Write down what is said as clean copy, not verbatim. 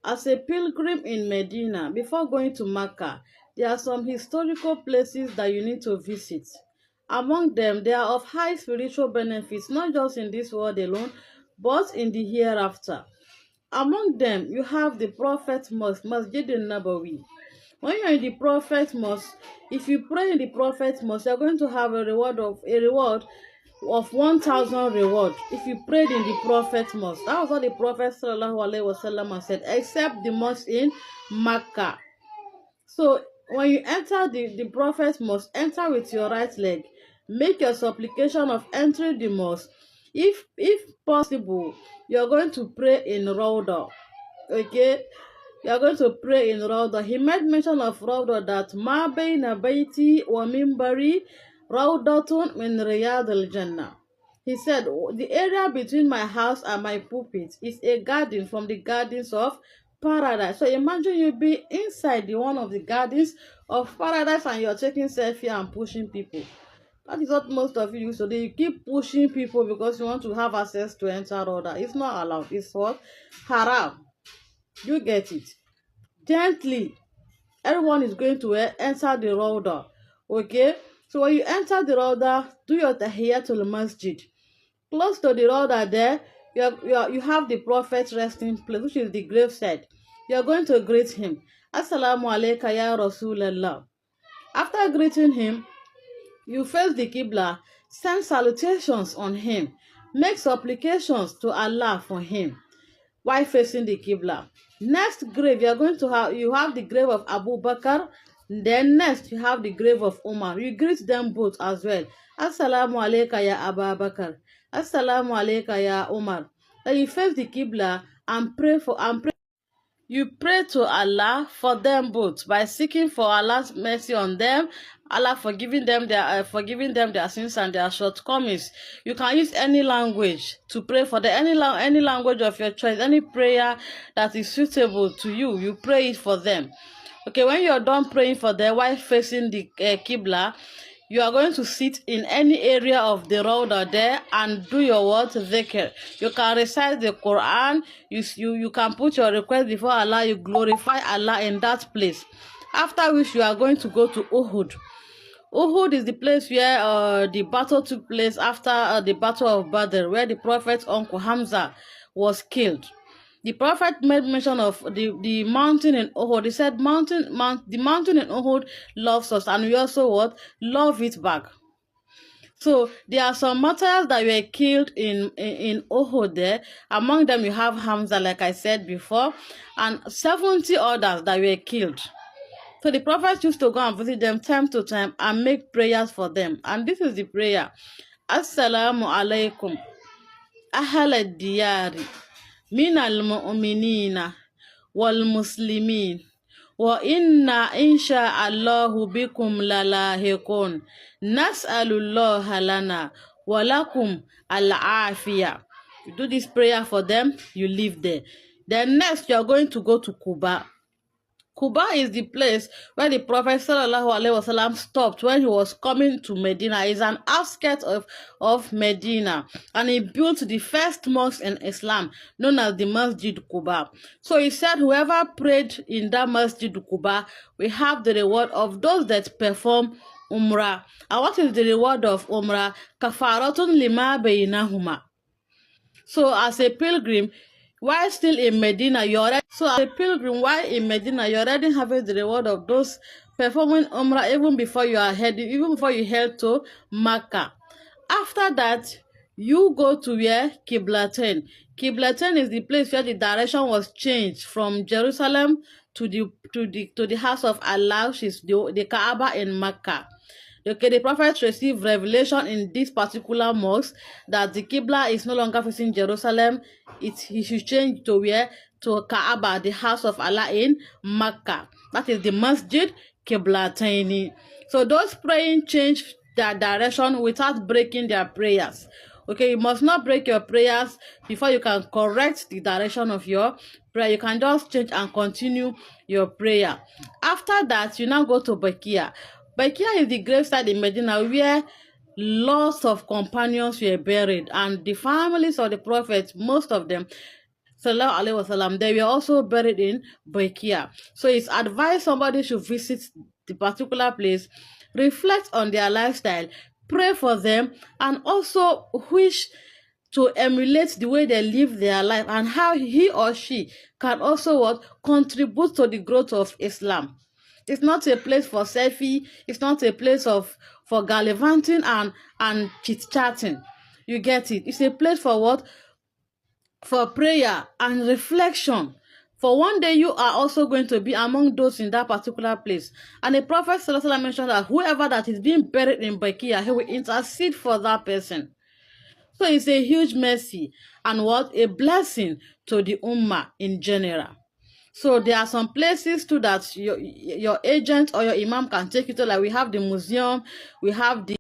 As a pilgrim in Medina, before going to Mecca, there are some historical places that you need to visit. Among them, they are of high spiritual benefits, not just in this world alone, but in the hereafter. Among them, you have the Prophet Mosque, Masjid an-Nabawi. When you're in the Prophet Mosque, if you pray in the Prophet Mosque, you're going to have a reward of 1,000 reward if you prayed in the Prophet Mosque. That was what the Prophet Sallallahu Alaihi Wasallam said, except the mosque in Makkah. So when you enter the Prophet Mosque, enter with your right leg. Make your supplication of entering the mosque. If possible, you're going to pray in Rawdah. Okay? You are going to pray in Rawdah. He made mention of Rawdah that Ma bayna bayti wa minbari Rawdatun min Riyad al-Jannah. He said, the area between my house and my pulpit is a garden from the gardens of paradise. So imagine you be inside one of the gardens of paradise and you're taking selfie and pushing people. That is what most of you use. So they keep pushing people because you want to have access to enter Rawdah. It's not allowed. It's what? Haram. You get it. Gently. Everyone is going to enter the Rawdah. Okay? So when you enter the Rawdah, do your Tahiyatul Masjid. Close to the Rawdah there, you have the Prophet's resting place, which is the graveside. You are going to greet him. Assalamu alaikum ya Rasulallah. After greeting him, you face the Qibla, send salutations on him, make supplications to Allah for him while facing the Qibla. Next grave, you have the grave of Abu Bakr. Then next, you have the grave of Umar. You greet them both as well. Assalamu alaikum ya Abu Bakr. Assalamu alaikum ya Umar. Then you face the Qibla and pray. You pray to Allah for them both by seeking for Allah's mercy on them, Allah forgiving them their sins and their shortcomings. You can use any language to pray for them, any language of your choice, any prayer that is suitable to you. You pray it for them. Okay, when you're done praying for them while facing the Qibla, you are going to sit in any area of the Rawdah there and do your word dhikr. You can recite the Quran. You can put your request before Allah. You glorify Allah in that place. After which you are going to go to Uhud. Uhud is the place where the battle took place after the battle of Badr, where the Prophet's uncle Hamza was killed. The Prophet made mention of the mountain in Uhud. He said, the mountain in Uhud loves us, and we also what? Love it back. So there are some martyrs that were killed in Uhud there. Among them you have Hamza, like I said before, and 70 others that were killed. So the Prophet used to go and visit them time to time and make prayers for them. And this is the prayer. Assalamu alaikum. Ahl al-diyari. Min al-mu'minina wal-muslimin wa inna insha Allahu bikum lalahikun nas'alullaha lana wa lakum al-afiyah. You do this prayer for them, you live there. Then next you are going to go to Quba. Quba is the place where the Prophet Sallallahu Alaihi Wasallam stopped when he was coming to Medina. It's an outskirt of Medina. And he built the first mosque in Islam, known as the Masjid Quba. So he said, whoever prayed in that Masjid Quba, we have the reward of those that perform Umrah. And what is the reward of Umrah? Kafaratun lima bainahuma. So as a pilgrim, while still in Medina, as a pilgrim, while in Medina, you're already having the reward of those performing Umrah even before you head to Makkah. After that, you go to where? Qiblatain. Qiblatain is the place where the direction was changed from Jerusalem to the house of Allah, which is the Kaaba in Makkah. Okay, the Prophet received revelation in this particular mosque that the Qibla is no longer facing Jerusalem. He should change to where? To Kaaba, the house of Allah in Makkah. That is the Masjid Qiblataini. So those praying change their direction without breaking their prayers. Okay, you must not break your prayers before you can correct the direction of your prayer. You can just change and continue your prayer. After that, you now go to Bakia. Bakia is the gravesite in Medina where lots of companions were buried, and the families of the prophets, most of them. Sallallahu Alaihi Wasallam, they were also buried in Baikia. So it's advised somebody should visit the particular place, reflect on their lifestyle, pray for them, and also wish to emulate the way they live their life and how he or she can also what contribute to the growth of Islam. It's not a place for selfie. It's not a place for gallivanting and chit-chatting. You get it? It's a place for what? For prayer and reflection. For one day you are also going to be among those in that particular place. And the Prophet Sallallahu Alaihi Wasallam mentioned that whoever that is being buried in Baikia, he will intercede for that person. So it's a huge mercy and what? A blessing to the Ummah in general. So there are some places too that your agent or your imam can take you to, like we have the museum, we have the